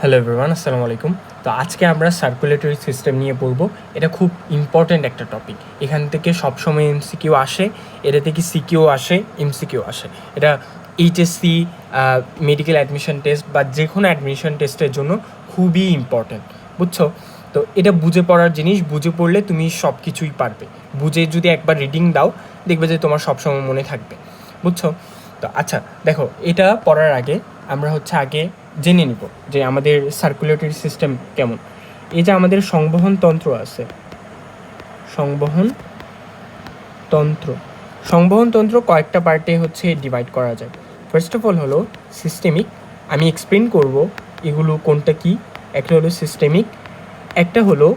Hello everyone, আসসালামু আলাইকুম। তো আজকে আমরা সার্কুলেটরি সিস্টেম নিয়ে পড়বো। এটা খুব ইম্পর্ট্যান্ট একটা টপিক। এখান থেকে সবসময় এমসিকিউ আসে, এটা থেকে সিকিউ আসে, এমসিকিউ আসে। এটা এইচএসসি, মেডিকেল অ্যাডমিশন টেস্ট বা যে কোনো অ্যাডমিশন টেস্টের জন্য খুবই ইম্পর্ট্যান্ট, বুঝছো? তো এটা বুঝে পড়ার জিনিস, বুঝে পড়লে তুমি সব কিছুই পারবে। বুঝে যদি একবার রিডিং দাও, দেখবে যে তোমার সবসময় মনে থাকবে, বুঝছো? তো আচ্ছা দেখো, এটা পড়ার আগে আমরা আগে জেনে নিব যে আমাদের সার্কুলেটরি সিস্টেম কেমন। এই যে আমাদের সংবহন তন্ত্র আছে, সংবহন তন্ত্র সংবহন তন্ত্র কয়েকটা পার্টে ডিভাইড করা যায়। ফার্স্ট অফ অল হলো সিস্টেমিক। আমি এক্সপ্লেন করব এগুলো কোনটা কি। একটা হলো সিস্টেমিক, একটা হলো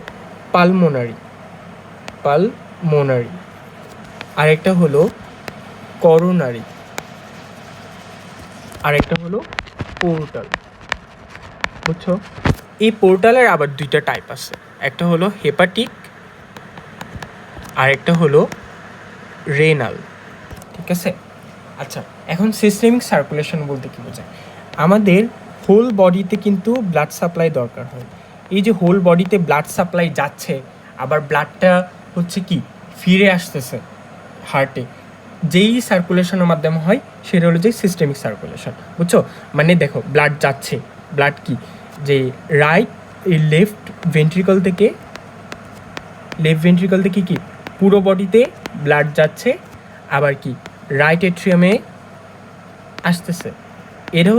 পালমোনারি পালমোনারি আর একটা হলো করোনারি, আর একটা হলো পোর্টাল, বুঝছো? এই পোর্টালের আবার দুইটা টাইপ আছে, একটা হলো হেপাটিক আর একটা হলো রেনাল, ঠিক আছে? আচ্ছা, এখন সিস্টেমিক সার্কুলেশন বলতে কী বোঝায়? আমাদের হোল বডিতে কিন্তু ব্লাড সাপ্লাই দরকার হয়। এই যে হোল বডিতে ব্লাড সাপ্লাই যাচ্ছে, আবার ব্লাডটা কি ফিরে আসতেছে হার্টে, যেই সার্কুলেশনের মাধ্যমে হয় সেটা হলো যে সিস্টেমিক সার্কুলেশন, বুঝছো? মানে দেখো, ব্লাড যাচ্ছে, ব্লাড কি যে লেফট ভেন্ট্রিকল থেকে কি পুরো বডিতে ব্লাড যাচ্ছে, আবার কি রাইট এট্রিয়ামে আসতেছে। এটা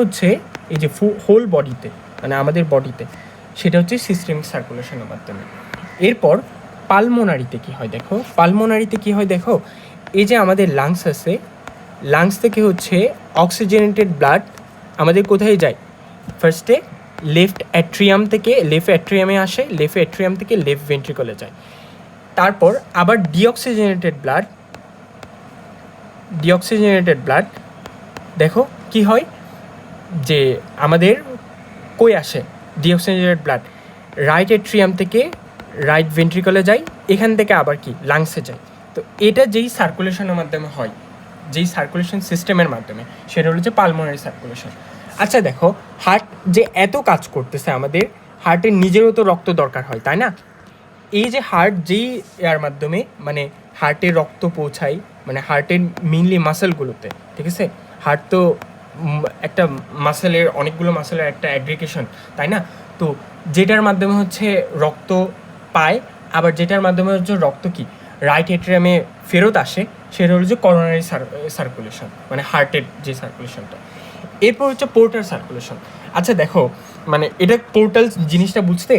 এই যে হোল বডিতে, মানে আমাদের বডিতে, সেটা সিস্টেমিক সার্কুলেশনের মাধ্যমে। এরপর পালমোনারিতে কি হয় দেখো, এই যে আমাদের লাংস আছে, লাংস থেকে অক্সিজেনেটেড ব্লাড আমাদের কোথায় যায়? ফার্স্টে লেফট অ্যাট্রিয়ামে আসে, লেফট অ্যাট্রিয়াম থেকে লেফট ভেন্ট্রিকলে যায়। তারপর আবার ডিঅক্সিজেনেটেড ব্লাড দেখো কি হয়, যে আমাদের কই আসে ডিঅক্সিজেনেটেড ব্লাড? রাইট এট্রিয়াম থেকে রাইট ভেন্ট্রিকলে যায়, এখান থেকে আবার কি লাংসে যায়। তো এটা যেই সার্কুলেশনের মাধ্যমে হয়, যেই সার্কুলেশন সিস্টেমের মাধ্যমে, সেটা হলো যে পালমোনারি সার্কুলেশন। আচ্ছা দেখো, হার্ট যে এত কাজ করতেছে, আমাদের হার্টের নিজেরও তো রক্ত দরকার হয়, তাই না? এই যে হার্ট যেই এর মাধ্যমে, মানে হার্টে রক্ত পৌঁছায়, মানে হার্টের মেইনলি মাসেলগুলোতে, ঠিক আছে? হার্ট তো একটা অনেকগুলো মাসেলের একটা অ্যাগ্রিগেশন, তাই না? তো যেটার মাধ্যমে রক্ত পায়, আবার যেটার মাধ্যমে রক্ত কি রাইট এট্রিয়ামে ফেরত আসে, সেটা হলো যে করোনারি সার্কুলেশন, মানে হার্টের যে সার্কুলেশনটা। এরপর পোর্টাল সার্কুলেশন। আচ্ছা দেখো, মানে এটা পোর্টাল জিনিসটা বুঝতে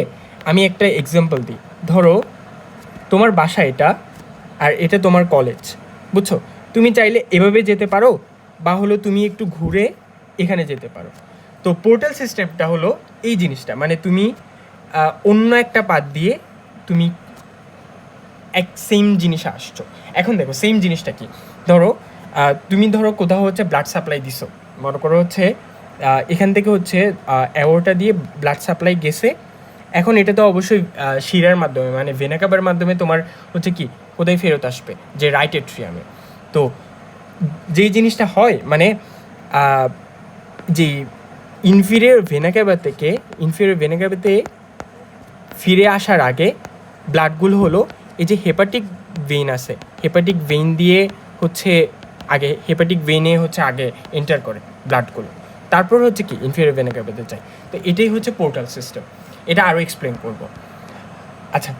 আমি একটা এক্সাম্পল দিই। ধরো তোমার বাসা এটা, আর এটা তোমার কলেজ, বুঝছো? তুমি চাইলে এভাবে যেতে পারো, বা হলো তুমি একটু ঘুরে এখানে যেতে পারো। তো পোর্টাল সিস্টেমটা হলো এই জিনিসটা, মানে তুমি অন্য একটা পাথ দিয়ে তুমি সেম জিনিসে আসছো। এখন দেখো সেম জিনিসটা কি, তুমি কোথাও ব্লাড সাপ্লাই দিছো, মনে করো এখান থেকে অ্যাওর্টা দিয়ে ব্লাড সাপ্লাই গেছে। এখন এটা তো অবশ্যই শিরার মাধ্যমে, মানে ভেনাকাবার মাধ্যমে তোমার কি কোথায় ফেরত আসবে, যে রাইট এট্রিয়ামে। তো যেই জিনিসটা হয়, মানে যে ইনফিরিয়র ভেনাকাবাতে ফিরে আসার আগে ব্লাডগুলো হলো এই যে হেপাটিক ভেইন আছে, হেপাটিক ভেইন দিয়ে আগে হেপাটিক ভেইনে আগে এন্টার করে ব্লাডগুলো, তারপর কি ইনফিরিয়র ভেনা ক্যাভাতে যায়। তো এটাই পোর্টাল সিস্টেম। এটা আরও এক্সপ্লেন করব। আচ্ছা,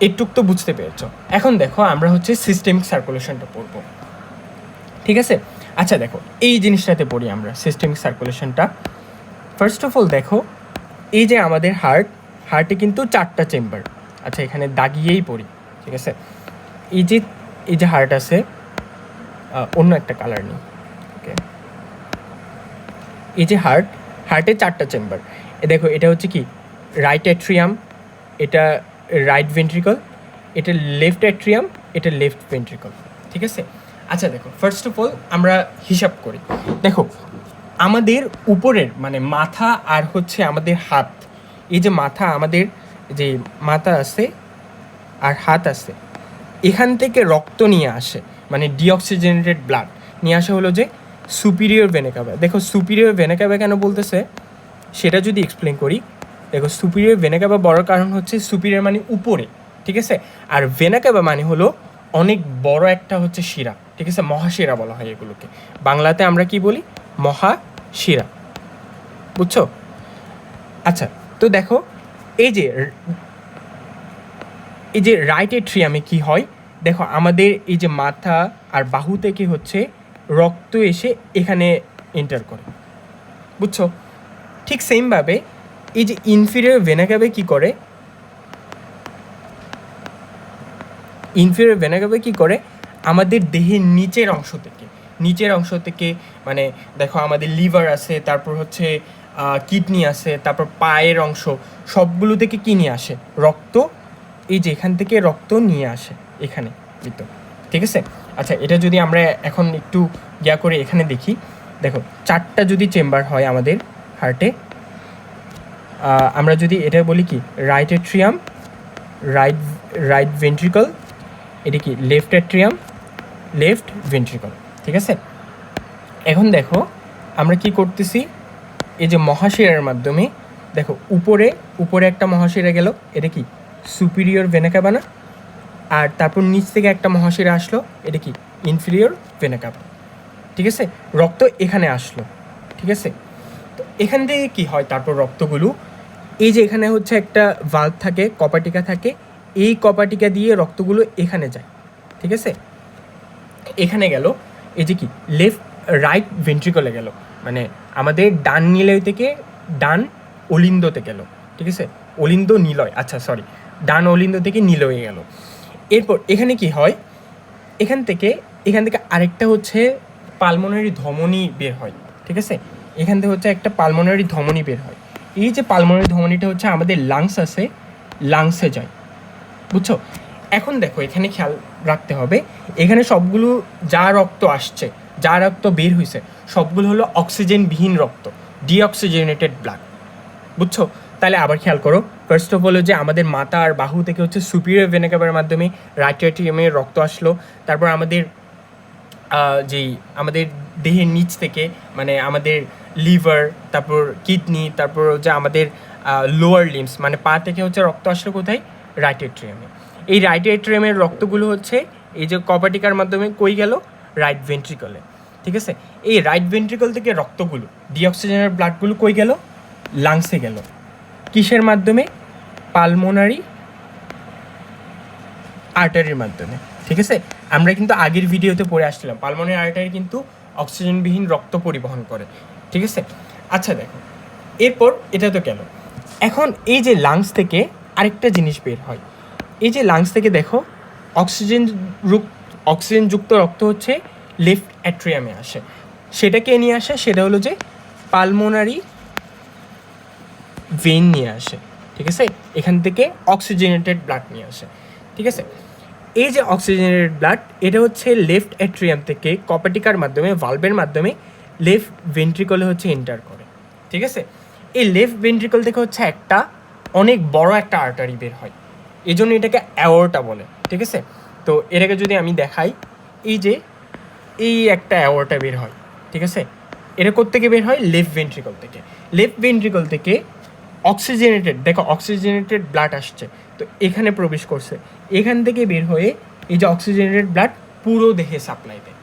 এটুক তো বুঝতে পেরেছ। এখন দেখো, আমরা সিস্টেমিক সার্কুলেশনটা পড়ব, ঠিক আছে? আচ্ছা দেখো, এই জিনিসটাতে পড়ি আমরা সিস্টেমিক সার্কুলেশনটা। ফার্স্ট অফ অল দেখো, এই যে আমাদের হার্টে কিন্তু 4টা চেম্বার। আচ্ছা, এখানে দাগিয়েই পড়ি, ঠিক আছে? এই যে হার্ট আছে, অন্য একটা কালার নেই, ওকে? এই যে হার্টে 4টা চেম্বার। দেখো, এটা কি রাইট অ্যাট্রিয়াম, এটা রাইট ভেন্ট্রিকল, এটা লেফট অ্যাট্রিয়াম, এটা লেফট ভেন্ট্রিকল, ঠিক আছে? আচ্ছা দেখো, ফার্স্ট অফ অল আমরা হিসাব করি। দেখো, আমাদের উপরের মানে মাথা আর আমাদের হাত, এই যে মাথা, আমাদের যে মাথা আছে আর হাত আছে, এখান থেকে রক্ত নিয়ে আসে, মানে ডিঅক্সিজেনেটেড ব্লাড নিয়ে আসা হলো যে সুপিরিয়র ভেনা ক্যাভা। দেখো, সুপিরিয়র ভেনা ক্যাভা কেন বলতেছে? সেটা যদি এক্সপ্লেন করি, দেখো সুপিরিয়র ভেনা ক্যাভা বড় কারণ হচ্ছে সুপিরিয়র মানে উপরে, ঠিক আছে, আর ভেনা ক্যাভা মানে হলো অনেক বড় একটা হচ্ছে শিরা, ঠিক আছে, মহাশিরা বলা হয় এগুলোকে। বাংলাতে আমরা কি বলি? মহাশিরা, বুঝছো? আচ্ছা, তো দেখো এই যে রাইট এট্রিয়ামে কি হয়, দেখো আমাদের এই যে মাথা আর বাহু থেকে হচ্ছে রক্ত এসে এখানে এন্টার করে, বুঝছো? ঠিক সেমভাবে এই যে ইনফিরিয়র ভেনা ক্যাভা কী করে, ইনফিরিয়র ভেনা ক্যাভা কী করে, আমাদের দেহের নিচের অংশ থেকে মানে দেখো আমাদের লিভার আছে, তারপর হচ্ছে কিডনি আছে, তারপর পায়ের অংশ, সবগুলো থেকে কী নিয়ে আসে? রক্ত। এই যে এখান থেকে রক্ত নিয়ে আসে এখানে ভিতর, ঠিক আছে। আচ্ছা, এটা যদি আমরা এখন একটু করে এখানে দেখি, দেখো 4টা যদি চেম্বার হয় আমাদের হার্টে, আমরা যদি এটা বলি কি রাইট এট্রিয়াম, রাইট ভেন্ট্রিকল, এটা কি লেফট এট্রিয়াম, লেফট ভেন্ট্রিকল, ঠিক আছে। এখন দেখো আমরা কি করতেছি, এই যে মহাশিরার মাধ্যমে দেখো উপরে একটা মহাশিরা গেল, এটা কি সুপিরিয়র ভেনা ক্যাভা না? আর তারপর নিচ থেকে একটা মহাশিরা আসলো, এটা কি ইনফিরিয়র ভেনা ক্যাভা, ঠিক আছে। রক্ত এখানে আসলো, ঠিক আছে। তো এখান থেকে কি হয়, তারপর রক্তগুলো এই যে এখানে হচ্ছে একটা ভাল্ভ থাকে, কপাটিকা থাকে, এই কপাটিকা দিয়ে রক্তগুলো এখানে যায়, ঠিক আছে। এখানে গেল, এই যে কি রাইট ভেন্ট্রিকলে গেল, মানে আমাদের ডান নিলয় থেকে ডান অলিন্দতে গেল, ঠিক আছে, অলিন্দ নিলয়, আচ্ছা সরি, ডান অলিন্দ থেকে নিলয়ে গেল। এরপর এখানে কি হয়, এখান থেকে আরেকটা হচ্ছে পালমোনারি ধমনী বের হয়, ঠিক আছে। এখান থেকে হচ্ছে একটা পালমোনারি ধমনী বের হয়। এই যে পালমোনারি ধমনীটা হচ্ছে আমাদের লাংস আছে, লাংসে যায়, বুঝছো? এখন দেখো এখানে খেয়াল রাখতে হবে, এখানে সবগুলো যা রক্ত আসছে, যা রক্ত বের হয়েছে, সবগুলো হলো অক্সিজেনবিহীন রক্ত, ডিঅক্সিজেনেটেড ব্লাড, বুঝছো? তাহলে আবার খেয়াল করো, ফার্স্ট অফ অল যে আমাদের মাথা আর বাহু থেকে হচ্ছে সুপিরিয়র ভেনা ক্যাভার মাধ্যমে রাইট এট্রিয়ামে রক্ত আসলো, তারপর আমাদের আমাদের দেহের নিচ থেকে মানে আমাদের লিভার, তারপর কিডনি, তারপর যে আমাদের লোয়ার লিম্স মানে পা থেকে হচ্ছে রক্ত আসলো কোথায়? রাইট এট্রিয়ামে। এই রাইট এট্রিয়ামের রক্তগুলো হচ্ছে এই যে কপাটিকার মাধ্যমে কই গেল? রাইট ভেন্ট্রিকলে, ঠিক আছে। এই রাইট ভেন্ট্রিকল থেকে রক্তগুলো ডিঅক্সিজেনের ব্লাডগুলো কই গেল? লাংসে গেল। কিসের মাধ্যমে? পালমোনারি আর্টারির মাধ্যমে, ঠিক আছে। আমরা কিন্তু আগের ভিডিওতে পড়ে আসছিলাম পালমোনারি আর্টারি কিন্তু অক্সিজেনবিহীন রক্ত পরিবহন করে, ঠিক আছে। আচ্ছা দেখো, এরপর এটা তো গেল। এখন এই যে লাংস থেকে আরেকটা জিনিস বের হয়, এই যে লাংস থেকে দেখো অক্সিজেনযুক্ত রক্ত হচ্ছে লেফট অ্যাট্রিয়ামে আসে। সেটা কে নিয়ে আসে? সেটা হলো যে পালমোনারি ভেইন নিয়ে আসে, ঠিক আছে। এখান থেকে অক্সিজেনেটেড ব্লাড নিয়ে আসে, ঠিক আছে। এই যে অক্সিজেনেটেড ব্লাড, এটা হচ্ছে লেফট অ্যাট্রিয়াম থেকে কপাটিকার মাধ্যমে ভালভের মাধ্যমে লেফট ভেন্ট্রিকলে হচ্ছে এন্টার করে, ঠিক আছে। এই লেফট ভেন্ট্রিকল থেকে হচ্ছে একটা অনেক বড় একটা আর্টারি বের হয়, এই জন্য এটাকে অ্যাওর্টা বলে, ঠিক আছে। তো এটাকে যদি আমি দেখাই, এই যে এই একটা অ্যাওর্টা বের হয়, ঠিক আছে। এটা কোত্থেকে বের হয়? লেফট ভেন্ট্রিকল থেকে। লেফট ভেন্ট্রিকল থেকে অক্সিজেনেটেড ব্লাড আসছে, তো এখানে প্রবেশ করছে, এখান থেকে বের হয়ে এই যে অক্সিজেনেটেড ব্লাড পুরো দেহে সাপ্লাই দেয়।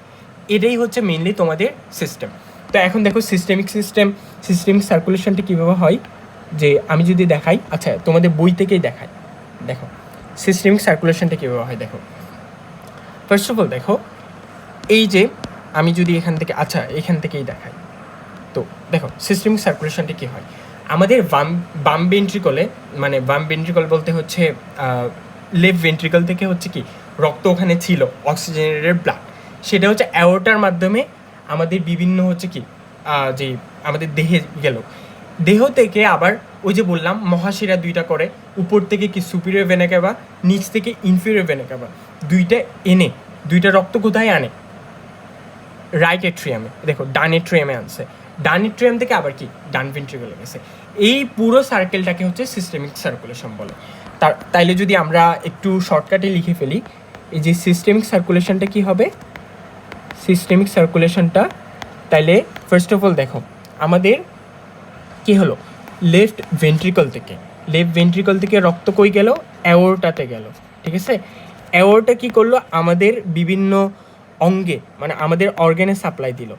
এটাই হচ্ছে মেনলি তোমাদের সিস্টেম। তো এখন দেখো সিস্টেমিক সার্কুলেশনটা কীভাবে হয়, যে আমি যদি দেখাই, আচ্ছা তোমাদের বই থেকেই দেখাই, দেখো সিস্টেমিক সার্কুলেশনটা কীভাবে হয়। দেখো ফার্স্ট অফ অল দেখো, এই যে আমি যদি এখান থেকেই দেখাই, তো দেখো সিস্টেমিক সার্কুলেশনটা কী হয়। আমাদের বাম ভেন্ট্রিকলে, মানে বাম ভেন্ট্রিকল বলতে হচ্ছে লেফট ভেন্ট্রিকল থেকে হচ্ছে কি রক্ত ওখানে ছিল অক্সিজেনেটেড ব্লাড, সেটা হচ্ছে অ্যাওর্টার মাধ্যমে আমাদের বিভিন্ন হচ্ছে কি যে আমাদের দেহে গেল। দেহ থেকে আবার ওই যে বললাম মহাশিরা দুইটা করে, উপর থেকে কি সুপিরিয়র ভেনা ক্যাভা, নিচ থেকে ইনফিরিয়র ভেনা ক্যাভা, দুইটা রক্ত কোথায় আনে? রাইট এট্রিয়ামে। দেখো ডান এট্রিয়ামে আনছে, ডান এট্রিয়াম থেকে আবার কি ডান ভেন্ট্রিকলে গেছে। এই পুরো সার্কেলটাকে হচ্ছে সিস্টেমিক সার্কুলেশন বলে। তাইলে যদি আমরা একটু শর্টকাটে লিখে ফেলি, এই যে সিস্টেমিক সার্কুলেশনটা কি হবে, তাইলে ফার্স্ট অফ অল দেখো আমাদের কি হলো, লেফট ভেন্ট্রিকল থেকে রক্ত কই গেল, অ্যাওর্টাতে গেল। ঠিক আছে, অ্যাওর্টা কী করলো, আমাদের বিভিন্ন অঙ্গে মানে আমাদের অর্গ্যানে সাপ্লাই দিল।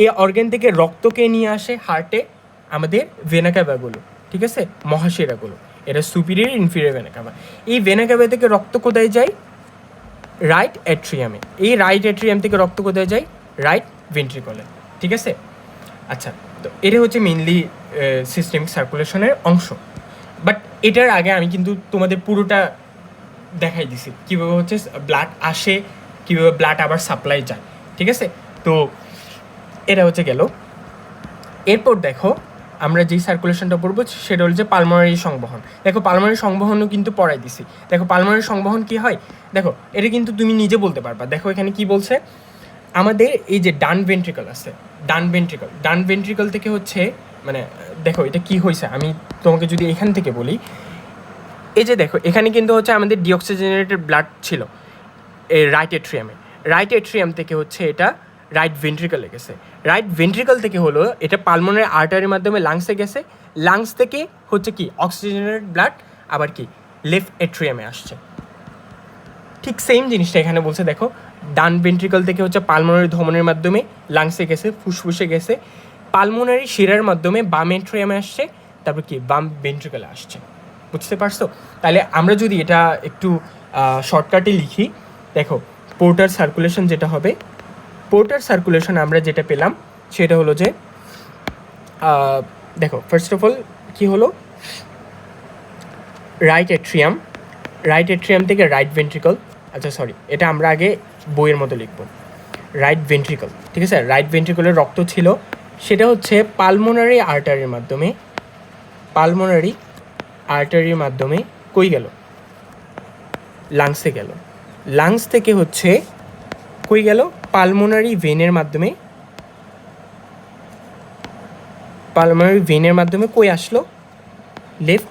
এই অর্গ্যান থেকে রক্তকে নিয়ে আসে হার্টে আমাদের ভেনা ক্যাভাগুলো, ঠিক আছে, মহাশিরাগুলো। এটা সুপিরিয়র ইনফিরিয়র ভেনা ক্যাভা। এই ভেনা ক্যাভা থেকে রক্ত কোথায় যায়, রাইট অ্যাট্রিয়ামে। এই রাইট অ্যাট্রিয়াম থেকে রক্ত কোথায় যায়, রাইট ভেন্ট্রিকলে। ঠিক আছে, আচ্ছা, তো এটা হচ্ছে মেইনলি সিস্টেমিক সার্কুলেশনের অংশ। বাট এটার আগে আমি কিন্তু তোমাদের পুরোটা দেখাই দিছি কীভাবে হচ্ছে ব্লাড আসে, কীভাবে ব্লাড আবার সাপ্লাই যায়। ঠিক আছে, তো এটা হচ্ছে গেল। এরপর দেখো আমরা যেই সার্কুলেশনটা পড়বো সেটা হচ্ছে পালমোনারি সংবহন। দেখো পালমোনারি সংবহনও কিন্তু পড়াই দিছি। দেখো পালমোনারি সংবহন কী হয়, দেখো এটা কিন্তু তুমি নিজে বলতে পারবা। দেখো এখানে কি বলছে, আমাদের এই যে ডান ভেন্ট্রিকল থেকে হচ্ছে মানে দেখো এটা কি হয়েছে, আমি তোমাকে যদি এখান থেকে বলি, এই যে দেখো এখানে কিন্তু হচ্ছে আমাদের ডিঅক্সিজেনেটেড ব্লাড ছিল এই রাইট এট্রিয়াম থেকে হচ্ছে এটা রাইট ভেন্ট্রিকলে গেছে। রাইট ভেন্ট্রিকল থেকে হলো এটা পালমোনারি আর্টারির মাধ্যমে লাংসে গেছে, লাংস থেকে হচ্ছে কি অক্সিজেনেটেড ব্লাড আবার কি লেফট এট্রিয়ামে আসছে। ঠিক সেম জিনিসটা এখানে বলছে। দেখো ডান ভেন্ট্রিকল থেকে হচ্ছে পালমোনারি ধমনের মাধ্যমে লাংসে গেছে, ফুসফুসে গেছে, পালমোনারি শিরার মাধ্যমে বাম এট্রিয়ামে আসছে, তারপর কি বাম ভেন্ট্রিকলে আসছে। বুঝতে পারছো? তাহলে আমরা যদি এটা একটু শর্টকাটে লিখি, দেখো পোর্টার সার্কুলেশন যেটা হবে, পোর্টার সার্কুলেশন আমরা যেটা পেলাম সেটা হলো যে দেখো ফার্স্ট অফ অল কী হলো, রাইট এট্রিয়াম থেকে রাইট ভেন্ট্রিকল, আচ্ছা সরি এটা আমরা আগে বইয়ের মতো লিখব, রাইট ভেন্ট্রিকল। ঠিক আছে, রাইট ভেন্ট্রিকলের রক্ত ছিল সেটা হচ্ছে পালমোনারি আর্টারির মাধ্যমে কই গেল, লাংসে গেল। লাংস থেকে হচ্ছে কই গেল, পালমোনারি ভেনের মাধ্যমে কই আসলো, লেফট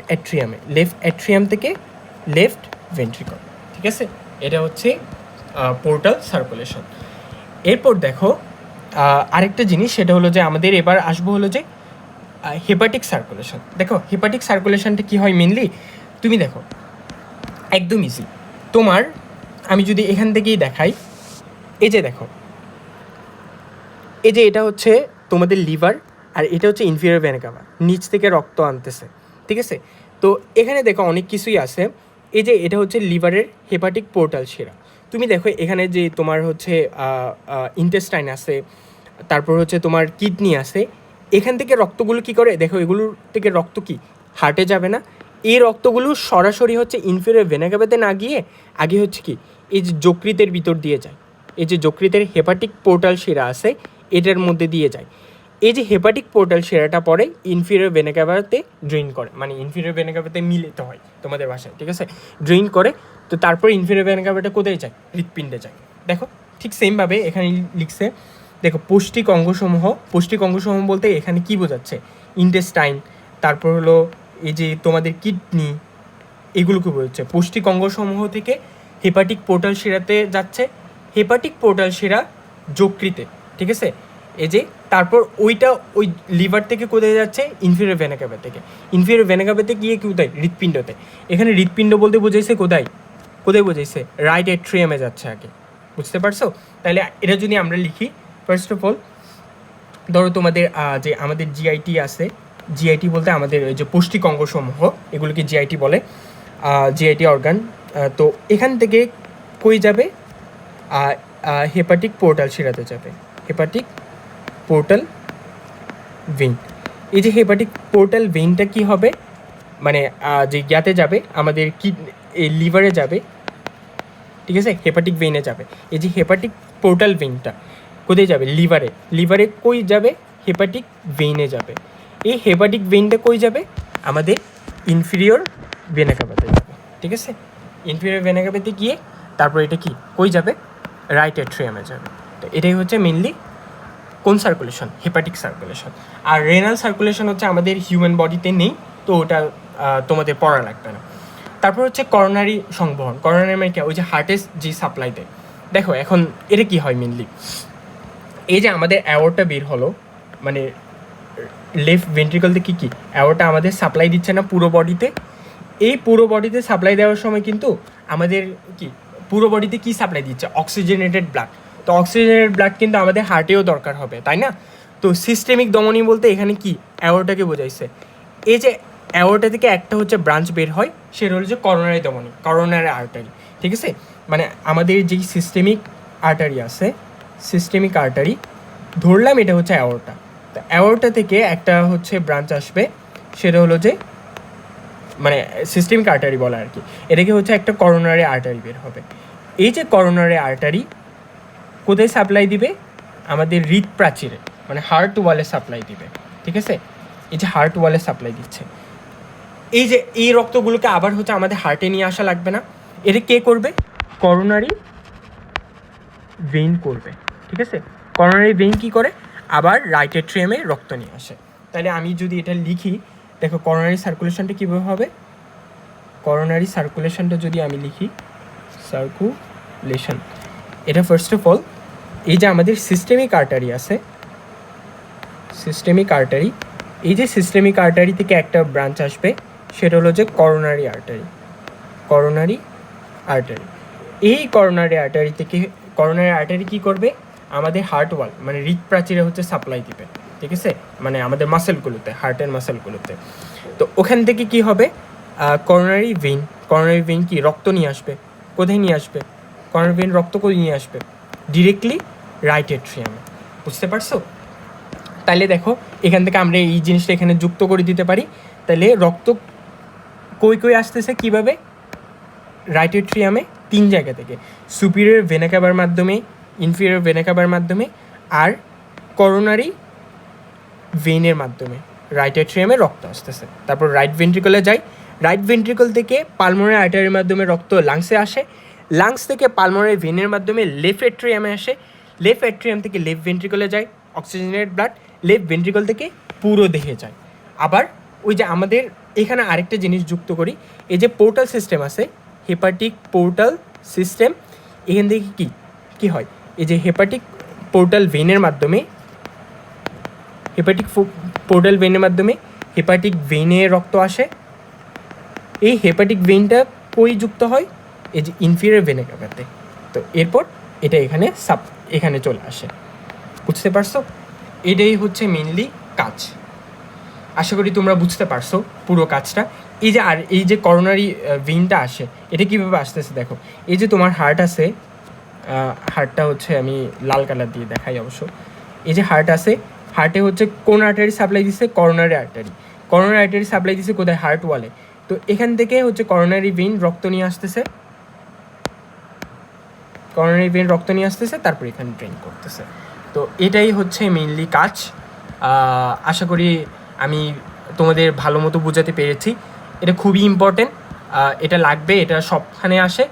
অ্যাট্রিয়াম থেকে লেফট ভেন্ট্রিকল। ঠিক আছে, এটা হচ্ছে পোর্টাল সার্কুলেশন। এরপর দেখো আরেকটা জিনিস, সেটা হলো যে আমাদের এবার আসবো হলো যে হেপাটিক সার্কুলেশন। দেখো হেপাটিক সার্কুলেশনটা কী হয় মেনলি, তুমি দেখো একদম ইজি। তোমার আমি যদি এখান থেকেই দেখাই, এই যে দেখো এই যে এটা হচ্ছে তোমাদের লিভার, আর এটা হচ্ছে ইনফিরিয়র ভেনা ক্যাভা, নিচ থেকে রক্ত আনতেছে। ঠিক আছে, তো এখানে দেখো অনেক কিছুই আছে। এই যে এটা হচ্ছে লিভারের হেপাটিক পোর্টাল শিরা। তুমি দেখো এখানে যে তোমার হচ্ছে ইন্টেস্টাইন আছে, তারপর হচ্ছে তোমার কিডনি আছে, এখান থেকে রক্তগুলো কি করে, দেখো এগুলোর থেকে রক্ত কি হার্টে যাবে না, এই রক্তগুলো সরাসরি হচ্ছে ইনফিরিয়র ভেনা ক্যাভাতে না গিয়ে আগে হচ্ছে কি এই যে যকৃতের ভিতর দিয়ে যায়। এই যে যকৃতের হেপাটিক পোর্টাল শিরা আছে এটার মধ্যে দিয়ে যায়। এই যে হেপাটিক পোর্টাল শিরাটা পরে ইনফিরিয়র ভেনা ক্যাভাতে ড্রেন করে, মানে ইনফিরিয়র ভেনা ক্যাভাতে মিলিত হয় তোমাদের ভাষায়। ঠিক আছে, ড্রেন করে, তো তারপর ইনফিরিয়র ভেনা ক্যাভাটা কোথায় যায়, হৃৎপিণ্ডে যায়। দেখো ঠিক সেমভাবে এখানে লিখছে, দেখো পৌষ্টিক অঙ্গসমূহ বলতে এখানে কি বোঝাচ্ছে, ইন্টেস্টাইন, তারপর হলো এই যে তোমাদের কিডনি, এগুলোকে বোঝাচ্ছে। পৌষ্টিক অঙ্গসমূহ থেকে হেপাটিক পোর্টাল শিরাতে যাচ্ছে, হেপাটিক পোর্টাল শিরা যকৃতে। ঠিক আছে, এই যে তারপর ওইটা ওই লিভার থেকে কোথায় যাচ্ছে, ইনফিরিয়র ভেনা ক্যাভা থেকে, ইনফিরিয়র ভেনা ক্যাভাতে গিয়ে কোথায়, হৃৎপিণ্ডতে। এখানে হৃৎপিণ্ড বলতে বোঝাইছে কোথায় বোঝাইছে, রাইট এট্রিয়ামে যাচ্ছে আগে। বুঝতে পারছো? তাহলে এটা যদি আমরা লিখি, ফার্স্ট অফ অল ধরো তোমাদের যে আমাদের জিআইটি আছে, জিআইটি বলতে আমাদের ওই যে পৌষ্টিক অঙ্গসমূহ, এগুলোকে জিআইটি বলে, জিআইটি অর্গান। তো এখান থেকে কই যাবে, হেপাটিক পোর্টাল শিরাতে যাবে, হেপাটিক পোর্টাল ভেইন। এই যে হেপাটিক পোর্টাল ভেইনটা কি হবে, মানে যে ইয়াতে যাবে আমাদের কি লিভারে যাবে। ঠিক আছে, হেপাটিক ভেইনে যাবে। এই যে হেপাটিক পোর্টাল ভেইনটা কোথায় যাবে, লিভারে কই যাবে, হেপাটিক ভেইনে যাবে। এই হেপাটিক ভেইনটা কই যাবে, আমাদের ইনফিরিয়র ভেনা ক্যাভাতে যাবে। ঠিক আছে, ইনফিরিয়র ভেনা ক্যাভাতে গিয়ে তারপর এটা কি কই যাবে, রাইট অ্যাট্রিয়ামে যাবে। তো এটাই হচ্ছে মেনলি কোন সার্কুলেশন, হেপাটিক সার্কুলেশন। আর রেনাল সার্কুলেশন হচ্ছে আমাদের হিউম্যান বডিতে নেই, তো ওটা তোমাদের পড়া লাগবে না। তারপর হচ্ছে করোনারি সংবহন। করোনারি মানে কি, ওই যে হার্টের যে সাপ্লাই দেয়। দেখো এখন এটা কি হয় মেনলি, এই যে আমাদের অ্যাওর্টা বের হলো, মানে লেফট ভেন্ট্রিকল থেকে কী অ্যাওর্টা আমাদের সাপ্লাই দিচ্ছে না পুরো বডিতে। এই পুরো বডিতে সাপ্লাই দেওয়ার সময় কিন্তু আমাদের কি পুরো বডিতে কী সাপ্লাই দিচ্ছে? Oxygenated blood. তো অক্সিজেনেটেড ব্লাড কিন্তু আমাদের হার্টেও দরকার হবে, তাই না? তো সিস্টেমিক ধমনী বলতে এখানে কি অ্যাওর্টাকে বোঝাইছে। এই যে অ্যাওর্টা থেকে একটা হচ্ছে ব্রাঞ্চ বের হয়, সেটা হলো যে করোনারি ধমনী, করোনারি আর্টারি, ঠিক আছে? মানে আমাদের যেই সিস্টেমিক আর্টারি আছে, সিস্টেমিক আর্টারি ধরলাম এটা হচ্ছে অ্যাওর্টা। তো অ্যাওর্টা থেকে একটা হচ্ছে ব্রাঞ্চ আসবে, সেটা হলো যে মানে সিস্টেমিক আর্টারি বলা আর কি, এটাকে হচ্ছে একটা করোনারি আর্টারি বের হবে। এই যে করোনারি আর্টারি কোথায় সাপ্লাই দিবে? আমাদের হৃদপ্রাচীরে, মানে হার্ট ওয়ালে সাপ্লাই দিবে, ঠিক আছে? এই যে হার্ট ওয়ালে সাপ্লাই দিচ্ছে, এই যে এই রক্তগুলোকে আবার হচ্ছে আমাদের হার্টে নিয়ে আসা লাগবে না? এটা কে করবে? করোনারি ভেইন করবে, ঠিক আছে? করোনারি ভেইন কী করে? আবার রাইট এট্রিয়ামে রক্ত নিয়ে আসে। তাহলে আমি যদি এটা লিখি, দেখো করোনারি সার্কুলেশনটা কীভাবে হবে? করোনারি সার্কুলেশনটা যদি আমি লিখি, সার্কুলেশন, এটা ফার্স্ট অফ অল এই যে আমাদের সিস্টেমিক আর্টারি আছে, সিস্টেমিক আর্টারি, এই যে সিস্টেমিক আর্টারি থেকে একটা ব্রাঞ্চ আসবে, সেটা হলো যে করোনারি আর্টারি, করোনারি আর্টারি। এই করোনারি আর্টারি থেকে, করোনারি আর্টারি কী করবে? আমাদের হার্ট ওয়াল মানে হৃদপ্রাচীরে হচ্ছে সাপ্লাই দিবে, ঠিক আছে? মানে আমাদের মাসেলগুলোতে, হার্টের মাসেলগুলোতে। তো ওখান থেকে কি হবে? করোনারি ভেইন, করোনারি ভেইন কি রক্ত নিয়ে আসবে। কোথায় নিয়ে আসবে? করোনারি ভেইন রক্ত কোথায় নিয়ে আসবে? ডিরেক্টলি রাইট এট্রিয়ামে। বুঝতে পারছো? তাহলে দেখো এখান থেকে আমরা এই জিনিসটা এখানে যুক্ত করে দিতে পারি। তাহলে রক্ত কই কই আসতেছে কীভাবে? রাইট এট্রিয়ামে 3 জায়গা থেকে, সুপিরিয়র ভেনা ক্যাভার মাধ্যমে, ইনফিরিয়র ভেনা ক্যাভার মাধ্যমে, আর করোনারি ভেইনের মাধ্যমে রাইট এট্রিয়ামে রক্ত আসতেছে। তারপর রাইট ভেন্ট্রিকলে যায়, রাইট ভেন্ট্রিকল থেকে পালমোনারি আর্টারির মাধ্যমে রক্ত লাংসে আসে, লাংস থেকে পালমোনারি ভেনের মাধ্যমে লেফট এট্রিয়ামে আসে, লেফট এট্রিয়াম থেকে লেফট ভেন্ট্রিকলে যায় অক্সিজেনেটেড ব্লাড, লেফট ভেন্ট্রিকল থেকে পুরো দেহে যায়। আবার ওই যে আমাদের এখানে আরেকটা জিনিস যুক্ত করি, এই যে পোর্টাল সিস্টেম আছে, হেপাটিক পোর্টাল সিস্টেম, এখান থেকে কি কি হয়? এই যে হেপাটিক পোর্টাল ভেনের মাধ্যমে, হেপাটিক পোর্টাল ভেনের মাধ্যমে হেপাটিক ভেনে রক্ত আসে। এই হেপাটিক ভেইনটা কই যুক্ত হয়? এই যে ইনফিরিয়র ভেনা ক্যাভাতে। তো এরপর এটা এখানে এখানে চলে আসে। বুঝতে পারছো? এটাই হচ্ছে মেনলি কাজ। আশা করি তোমরা বুঝতে পারছো পুরো কাজটা। এই যে আর এই যে করোনারি ভেইনটা আসে, এটা কীভাবে আসতেছে দেখো। এই যে তোমার হার্ট আছে, হার্টটা হচ্ছে আমি লাল কালার দিয়ে দেখাই অবশ্য। এই যে হার্ট আছে, হার্টে হচ্ছে কোন আর্টারি সাপ্লাই দিচ্ছে? Coronary artery. Coronary artery supply দিচ্ছে কোথায়? হার্ট ওয়ালে। তো এখান থেকে হচ্ছে করোনারি ভেইন রক্ত নিয়ে আসতেছে, করোনারি ভেইন রক্ত নিয়ে আসতেছে, তারপর এখানে ড্রেন করতেছে। তো এটাই হচ্ছে মেইনলি কাজ। আশা করি আমি তোমাদের ভালো মতো বোঝাতে পেরেছি। এটা খুবই ইম্পর্টেন্ট, এটা লাগবে, এটা সবখানে আসে,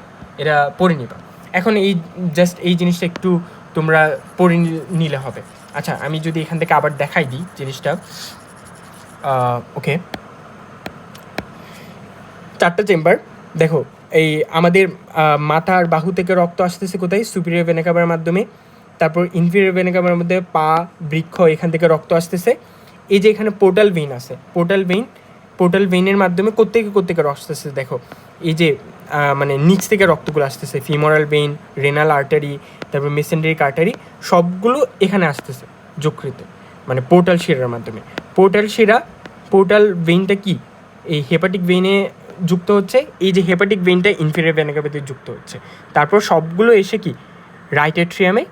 এটা পড়ে নিবা। এখন এই জাস্ট এই জিনিসটা একটু তোমরা পড়ে নিলে হবে। আচ্ছা, আমি যদি এখান থেকে আবার দেখাই দিই জিনিসটা। ওকে, 4টা চেম্বার দেখো। এই আমাদের মাথা আর বাহু থেকে রক্ত আসতেছে কোথায়? সুপিরিয়র ভেনা ক্যাভার মাধ্যমে। তারপর ইনফিরিয়র ভেনা ক্যাভার মধ্যে পা, বৃক্ষ, এখান থেকে রক্ত আসতেছে। এই যে এখানে পোর্টাল ভেইন আছে, পোর্টাল ভেইনের মাধ্যমে কোত্থেকে রক্ত আসতেছে দেখো। এই যে মানে নিচ থেকে রক্তগুলো আসতেছে, ফিমোরাল ভেইন, রেনাল আর্টারি, তারপর মেসেন্ডারিক আর্টারি, সবগুলো এখানে আসতেছে যকৃত, মানে পোর্টাল শিরার মাধ্যমে। পোর্টাল ভেইনটা কি এই হেপাটিক ভেইনে যুক্ত হচ্ছে। এই যে হেপাটিক ভেইনটা ইনফিরিয়র ভেনা ক্যাভাতে যুক্ত হচ্ছে। তারপর সবগুলো এসে কি রাইট এট্রিয়ামে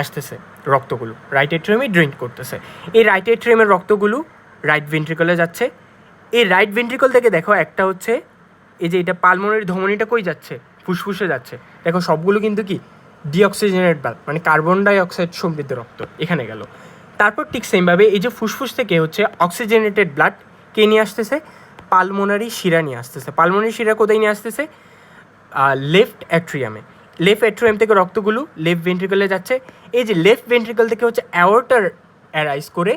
আসতেছে, রক্তগুলো রাইট এট্রিয়ামে ড্রেন করতেছে। এই রাইট এট্রিয়ামের রক্তগুলো রাইট ভেন্ট্রিকলে যাচ্ছে। এই রাইট ভেন্ট্রিকল থেকে দেখো একটা হচ্ছে এই যে এটা পালমোনারি ধমনীটা কই যাচ্ছে? ফুসফুসে যাচ্ছে। দেখো সবগুলো কিন্তু কি ডিঅক্সিজেনেটেড ব্লাড, মানে কার্বন ডাই অক্সাইড সমৃদ্ধ রক্ত এখানে গেল। তারপর ঠিক সেমভাবে এই যে ফুসফুস থেকে হচ্ছে অক্সিজেনেটেড ব্লাড কে নিয়ে আসতেছে? পালমোনারি শিরা নিয়ে আসতেছে। পালমোনারি শিরা কোথায় নিয়ে আসতেছে? লেফট অ্যাট্রিয়ামে। লেফট অ্যাট্রিয়াম থেকে রক্তগুলো লেফট ভেন্ট্রিকলে যাচ্ছে। এই যে লেফট ভেন্ট্রিকল থেকে হচ্ছে অ্যাওর্টার অ্যারাইজ করে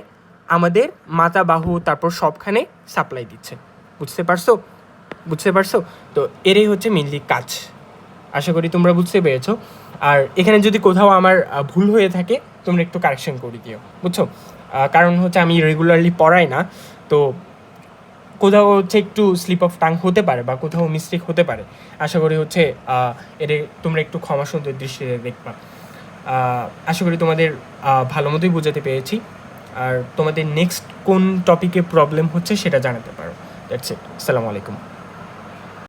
আমাদের মাথা, বাহু, তারপর সবখানে সাপ্লাই দিচ্ছে। বুঝতে পারছো? তো এটাই হচ্ছে মেনলি কাজ। আশা করি তোমরা বুঝতে পেরেছো। আর এখানে যদি কোথাও আমার ভুল হয়ে থাকে তোমরা একটু কারেকশন করে দিও, বুঝছো? কারণ হচ্ছে আমি রেগুলারলি পড়াই না, তো কোথাও হচ্ছে একটু স্লিপ অফ টাং হতে পারে বা কোথাও মিস্টেক হতে পারে। আশা করি হচ্ছে এটা তোমরা একটু ক্ষমা সুন্দর দৃষ্টিতে দেখবা। আশা করি তোমাদের ভালো মতোই বোঝাতে পেরেছি। আর তোমাদের নেক্সট কোন টপিকে প্রবলেম হচ্ছে সেটা জানাতে পারো। That's it. আসসালামু আলাইকুম।